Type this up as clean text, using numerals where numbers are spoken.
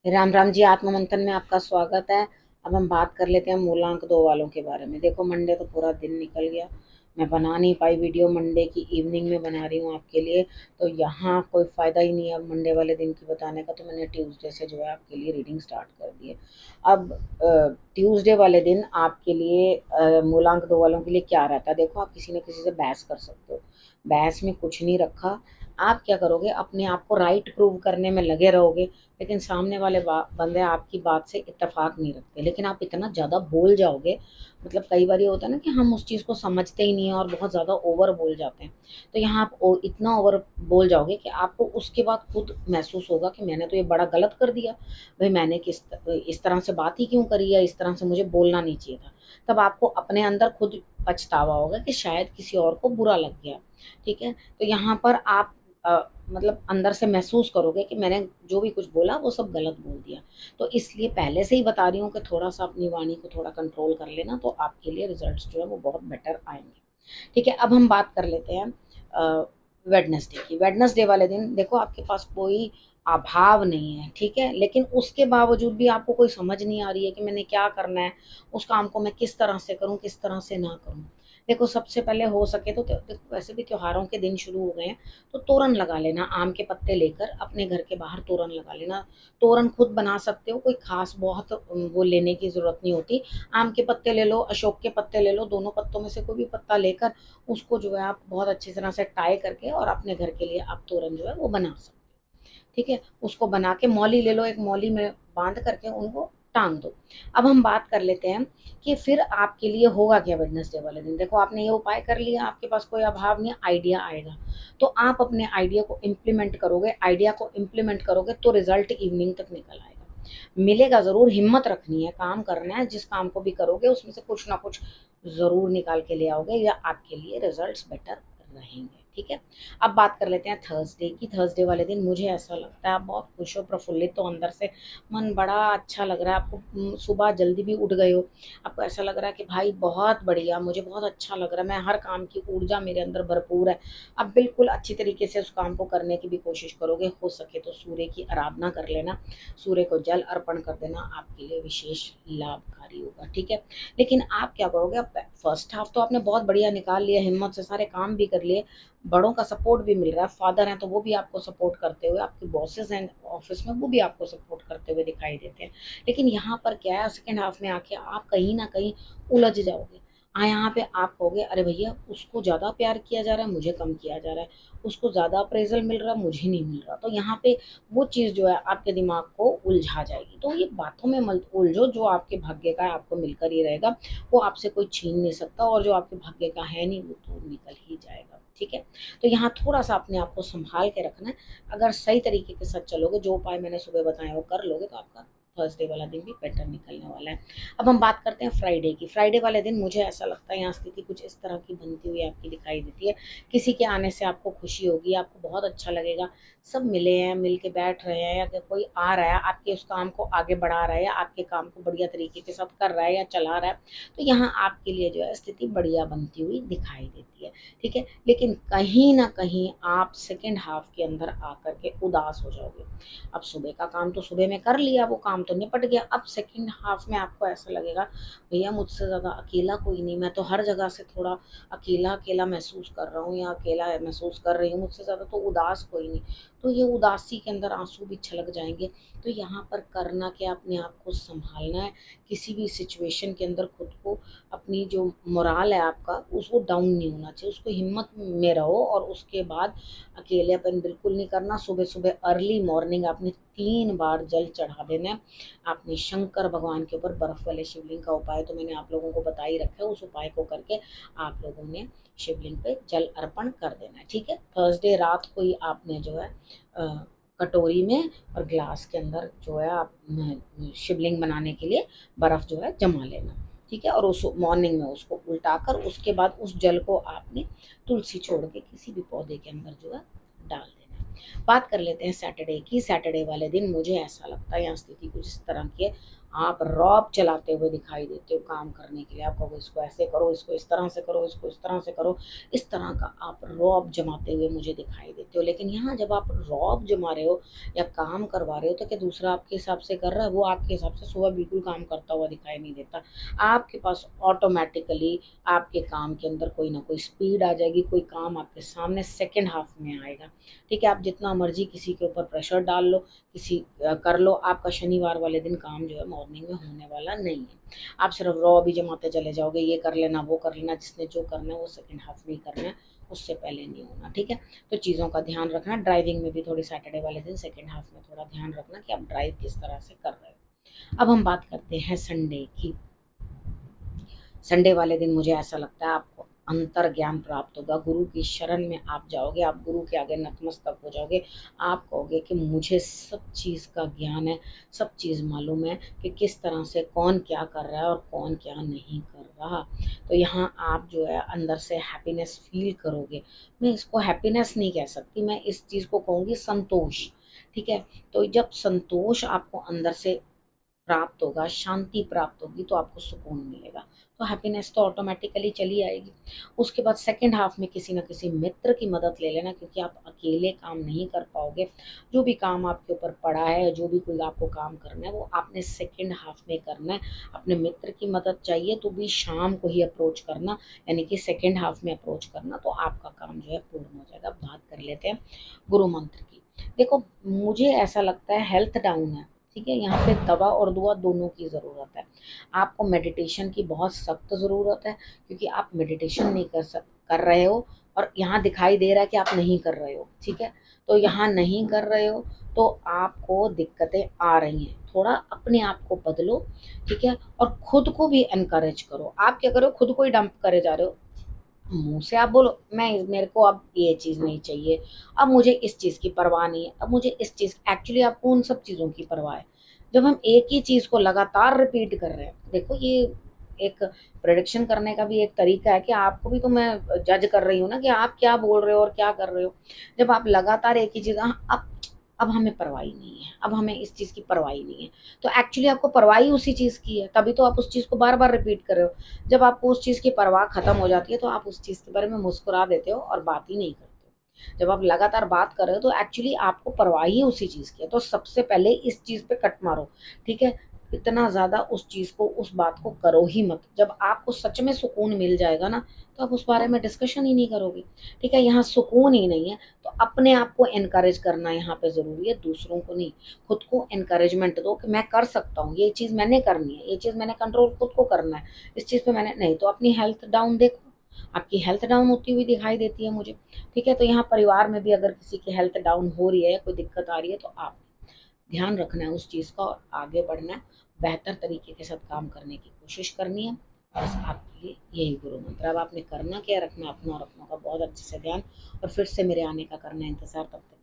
राम राम जी। आत्म मंथन में आपका स्वागत है। अब हम बात कर लेते हैं मूलांक दो वालों के बारे में। देखो, मंडे तो पूरा दिन निकल गया, मैं बना नहीं पाई वीडियो। मंडे की इवनिंग में बना रही हूँ आपके लिए, तो यहाँ कोई फ़ायदा ही नहीं है अब मंडे वाले दिन की बताने का। तो मैंने ट्यूसडे से जो है आपके लिए रीडिंग स्टार्ट कर दी है। अब ट्यूसडे वाले दिन आपके लिए मूलांक दो वालों के लिए क्या रहता है। देखो, आप किसी न किसी से बहस कर सकते हो। बहस में कुछ नहीं रखा। आप क्या करोगे, अपने आप को राइट प्रूव करने में लगे रहोगे, लेकिन सामने वाले बंदे आपकी बात से इत्तेफाक नहीं रखते। लेकिन आप इतना ज़्यादा बोल जाओगे, मतलब कई बार ये होता है ना कि हम उस चीज़ को समझते ही नहीं है और बहुत ज़्यादा ओवर बोल जाते हैं। तो यहाँ आप इतना ओवर बोल जाओगे कि आपको उसके बाद खुद महसूस होगा कि मैंने तो ये बड़ा गलत कर दिया। भाई, मैंने इस तरह से बात ही क्यों करी, या इस तरह से मुझे बोलना नहीं चाहिए था। तब आपको अपने अंदर खुद पछतावा होगा कि शायद किसी और को बुरा लग गया। ठीक है, तो यहाँ पर आप मतलब अंदर से महसूस करोगे कि मैंने जो भी कुछ बोला वो सब गलत बोल दिया। तो इसलिए पहले से ही बता रही हूँ कि थोड़ा सा अपनी वाणी को थोड़ा कंट्रोल कर लेना, तो आपके लिए रिजल्ट्स जो है वो बहुत बेटर आएंगे। ठीक है, अब हम बात कर लेते हैं वेडनेसडे की। वेडनेसडे वाले दिन देखो, आपके पास कोई अभाव नहीं है, ठीक है, लेकिन उसके बावजूद भी आपको कोई समझ नहीं आ रही है कि मैंने क्या करना है, उस काम को मैं किस तरह से करूं, किस तरह से ना करूं। देखो, सबसे पहले हो सके तो देखो, वैसे भी त्योहारों के दिन शुरू हो गए हैं, तो तोरण लगा लेना। आम के पत्ते लेकर अपने घर के बाहर तोरण लगा लेना। तोरण खुद बना सकते हो, कोई खास बहुत वो लेने की ज़रूरत नहीं होती। आम के पत्ते ले लो, अशोक के पत्ते ले लो, दोनों पत्तों में से कोई भी पत्ता लेकर उसको जो है आप बहुत अच्छी तरह से टाई करके और अपने घर के लिए आप तोरण जो है वो बना सकते हो। ठीक है, उसको बना के मौली ले लो, एक मौली में बांध करके उनको टांग दो। अब हम बात कर लेते हैं कि फिर आपके लिए होगा क्या वेडनेसडे वाले दिन। देखो, आपने ये उपाय कर लिया, आपके पास कोई अभाव नहीं, आइडिया आएगा, तो आप अपने आइडिया को इम्प्लीमेंट करोगे। आइडिया को इम्प्लीमेंट करोगे तो रिजल्ट इवनिंग तक निकल आएगा। मिलेगा ज़रूर, हिम्मत रखनी है, काम करना है। जिस काम को भी करोगे उसमें से कुछ ना कुछ ज़रूर निकाल के ले आओगे, या आपके लिए रिजल्ट्स बेटर रहेंगे। ठीक है, अब बात कर लेते हैं थर्सडे की। थर्सडे वाले दिन मुझे ऐसा लगता है आप बहुत खुश हो, प्रफुल्लित, तो अंदर से मन बड़ा अच्छा लग रहा है आपको। सुबह जल्दी भी उठ गए हो, आपको ऐसा लग रहा है कि भाई बहुत बढ़िया, मुझे बहुत अच्छा लग रहा है, मैं हर काम की ऊर्जा मेरे अंदर भरपूर है। अब बिल्कुल अच्छी तरीके से उस काम को करने की भी कोशिश करोगे। हो सके तो सूर्य की आराधना कर लेना, सूर्य को जल अर्पण कर देना, आपके लिए विशेष लाभकारी होगा। ठीक है, लेकिन आप क्या करोगे, अब फर्स्ट हाफ तो आपने बहुत बढ़िया निकाल लिया, हिम्मत से सारे काम भी कर लिए, बड़ों का सपोर्ट भी मिल रहा है, फादर हैं तो वो भी आपको सपोर्ट करते हुए, आपके बॉसेस हैं ऑफिस में वो भी आपको सपोर्ट करते हुए दिखाई देते हैं। लेकिन यहाँ पर क्या है, सेकेंड हाफ में आके आप कहीं ना कहीं उलझ जाओगे। यहाँ पे आप कहोगे, अरे भैया, उसको ज़्यादा प्यार किया जा रहा है, मुझे कम किया जा रहा है, उसको ज़्यादा अप्रेजल मिल रहा है, मुझे नहीं मिल रहा। तो यहाँ पे वो चीज़ जो है आपके दिमाग को उलझा जाएगी। तो ये बातों में मत उलझो, जो आपके भाग्य का है आपको मिलकर ही रहेगा, वो आपसे कोई छीन नहीं सकता, और जो आपके भाग्य का है नहीं वो तो निकल ही जाएगा। ठीक है, तो यहाँ थोड़ा सा अपने आप को संभाल के रखना है। अगर सही तरीके के साथ चलोगे, जो उपाय मैंने सुबह बताए वो कर लोगे, तो आपका थर्सडे वाला दिन भी बेटर निकलने वाला है। अब हम बात करते हैं फ्राइडे की। फ्राइडे वाले दिन मुझे ऐसा लगता है यहाँ स्थिति कुछ इस तरह की बनती हुई आपकी दिखाई देती है। किसी के आने से आपको खुशी होगी, आपको बहुत अच्छा लगेगा, सब मिले हैं, मिल के बैठ रहे हैं, या कि कोई आ रहा है आपके उस काम को आगे बढ़ा रहा है, या आपके काम को बढ़िया तरीके के साथ कर रहा है या चला रहा है। तो यहाँ आपके लिए जो है स्थिति बढ़िया बनती हुई दिखाई देती है। ठीक है, लेकिन कहीं ना कहीं आप सेकेंड हाफ के अंदर आकर के उदास हो जाओगे। अब सुबह का काम तो सुबह में कर लिया, वो काम तो निपट गया। अब सेकेंड हाफ में आपको ऐसा लगेगा, भैया मुझसे ज़्यादा अकेला कोई नहीं, मैं तो हर जगह से थोड़ा अकेला अकेला महसूस कर रहा हूँ, या अकेला महसूस कर रही हूँ, मुझसे ज़्यादा तो उदास कोई नहीं। तो ये उदासी के अंदर आंसू भी छलक जाएंगे। तो यहाँ पर करना क्या, अपने आप को संभालना है। किसी भी सिचुएशन के अंदर खुद को, अपनी जो मोराल है आपका, उसको डाउन नहीं होना चाहिए, उसको हिम्मत में रहो। और उसके बाद अकेलेपन बिल्कुल नहीं करना। सुबह सुबह अर्ली मॉर्निंग आपने 3 बार जल चढ़ा देना है। आपने शंकर भगवान के ऊपर बर्फ वाले शिवलिंग का उपाय तो मैंने आप लोगों को बता ही रखा है, उस उपाय को करके आप लोगों ने शिवलिंग पे जल अर्पण कर देना है। ठीक है, थर्सडे रात को ही आपने जो है कटोरी में और ग्लास के अंदर जो है आप शिवलिंग बनाने के लिए बर्फ़ जो है जमा लेना। ठीक है, और उस मॉर्निंग में उसको उल्टा कर उसके बाद उस जल को आपने तुलसी छोड़ के किसी भी पौधे के अंदर जो है डाल देना है। बात कर लेते हैं सैटरडे की। सैटरडे वाले दिन मुझे ऐसा लगता है यहाँ स्थिति कुछ इस तरह की है, आप रॉब चलाते हुए दिखाई देते हो काम करने के लिए। आप कहोगे इसको ऐसे करो, इसको इस तरह से करो, इसको इस तरह से करो, इस तरह का आप रॉब जमाते हुए मुझे दिखाई देते हो। लेकिन यहाँ जब आप रॉब जमा रहे हो या काम करवा रहे हो तो क्या दूसरा आपके हिसाब से कर रहा है? वो आपके हिसाब से सुबह बिल्कुल काम करता हुआ दिखाई नहीं देता। आपके पास ऑटोमेटिकली आपके काम के अंदर कोई ना कोई स्पीड आ जाएगी, कोई काम आपके सामने सेकेंड हाफ में आएगा। ठीक है, आप जितना मर्जी किसी के ऊपर प्रेशर डाल लो, कर लो, आपका शनिवार वाले दिन काम जो है मॉर्निंग में होने वाला नहीं है। आप सिर्फ रॉ भी जमाते चले जाओगे, ये कर लेना वो कर लेना, जिसने जो करना है वो सेकेंड हाफ में ही करना है, उससे पहले नहीं होना। ठीक है, तो चीज़ों का ध्यान रखना। ड्राइविंग में भी थोड़ी सैटरडे वाले दिन सेकेंड हाफ में थोड़ा ध्यान रखना कि आप ड्राइव किस तरह से कर रहे हो। अब हम बात करते हैं संडे की। संडे वाले दिन मुझे ऐसा लगता है आपको अंतर ज्ञान प्राप्त होगा, गुरु की शरण में आप जाओगे, आप गुरु के आगे नतमस्तक हो जाओगे। आप कहोगे कि मुझे सब चीज़ का ज्ञान है, सब चीज़ मालूम है कि किस तरह से कौन क्या कर रहा है और कौन क्या नहीं कर रहा। तो यहाँ आप जो है अंदर से हैप्पीनेस फील करोगे। मैं इसको हैप्पीनेस नहीं कह सकती, मैं इस चीज़ को कहूँगी संतोष। ठीक है, तो जब संतोष आपको अंदर से प्राप्त होगा, शांति प्राप्त होगी, तो आपको सुकून मिलेगा, तो हैप्पीनेस तो ऑटोमेटिकली चली आएगी। उसके बाद सेकंड हाफ में किसी न किसी मित्र की मदद ले लेना, क्योंकि आप अकेले काम नहीं कर पाओगे। जो भी काम आपके ऊपर पड़ा है, जो भी कोई आपको काम करना है, वो आपने सेकंड हाफ में करना है। अपने मित्र की मदद चाहिए तो भी शाम को ही अप्रोच करना, यानी कि सेकंड हाफ में अप्रोच करना, तो आपका काम जो है पूर्ण हो जाएगा। बात कर लेते हैं गुरु मंत्र की। देखो, मुझे ऐसा लगता है हेल्थ डाउन है। ठीक है, यहाँ पे दवा और दुआ दोनों की ज़रूरत है। आपको मेडिटेशन की बहुत सख्त ज़रूरत है, क्योंकि आप मेडिटेशन नहीं कर रहे हो, और यहाँ दिखाई दे रहा है कि आप नहीं कर रहे हो। ठीक है, तो यहाँ नहीं कर रहे हो तो आपको दिक्कतें आ रही हैं। थोड़ा अपने आप को बदलो। ठीक है, और खुद को भी एनकरेज करो। आप क्या करो, खुद को ही डंप करे जा रहे हो। मुँह से आप बोलो मेरे को अब ये चीज़ नहीं चाहिए, अब मुझे इस चीज़ की परवाह नहीं है, अब मुझे इस चीज़, एक्चुअली आपको उन सब चीज़ों की परवाह है। जब हम एक ही चीज़ को लगातार रिपीट कर रहे हैं, देखो ये एक प्रेडिक्शन करने का भी एक तरीका है कि आपको भी तो मैं जज कर रही हूँ ना कि आप क्या बोल रहे हो और क्या कर रहे हो। जब आप लगातार एक ही चीज़, अब हमें परवाह ही नहीं है, अब हमें इस चीज़ की परवाह ही नहीं है, तो एक्चुअली आपको परवाह ही उसी चीज़ की है, तभी तो आप उस चीज़ को बार-बार रिपीट कर रहे हो। जब आपको उस चीज़ की परवाह खत्म हो जाती है तो आप उस चीज़ के बारे में मुस्कुरा देते हो और बात ही नहीं करते हो। जब आप लगातार बात कर रहे हो तो एक्चुअली आपको परवाह ही उसी चीज़ की है, तो सबसे पहले इस चीज़ पे कट मारो। ठीक है, इतना ज़्यादा उस चीज़ को, उस बात को करो ही मत। जब आपको सच में सुकून मिल जाएगा ना, तो आप उस बारे में डिस्कशन ही नहीं करोगे। ठीक है, यहाँ सुकून ही नहीं है, तो अपने आप को एनकरेज करना यहाँ पे ज़रूरी है, दूसरों को नहीं। खुद को एनकरेजमेंट दो कि मैं कर सकता हूँ, ये चीज़ मैंने करनी है, ये चीज़ मैंने कंट्रोल खुद को करना है, इस चीज़ पे मैंने नहीं। तो अपनी हेल्थ डाउन देखो, आपकी हेल्थ डाउन होती हुई दिखाई देती है मुझे। ठीक है, तो यहाँ परिवार में भी अगर किसी की हेल्थ डाउन हो रही है, कोई दिक्कत आ रही है, तो आप ध्यान रखना है उस चीज़ का और आगे बढ़ना है, बेहतर तरीके के साथ काम करने की कोशिश करनी है। बस आपके लिए यही गुरु मंत्र। अब आपने करना क्या, रखना अपना और अपनों का बहुत अच्छे से ध्यान, और फिर से मेरे आने का करना इंतज़ार। तब तक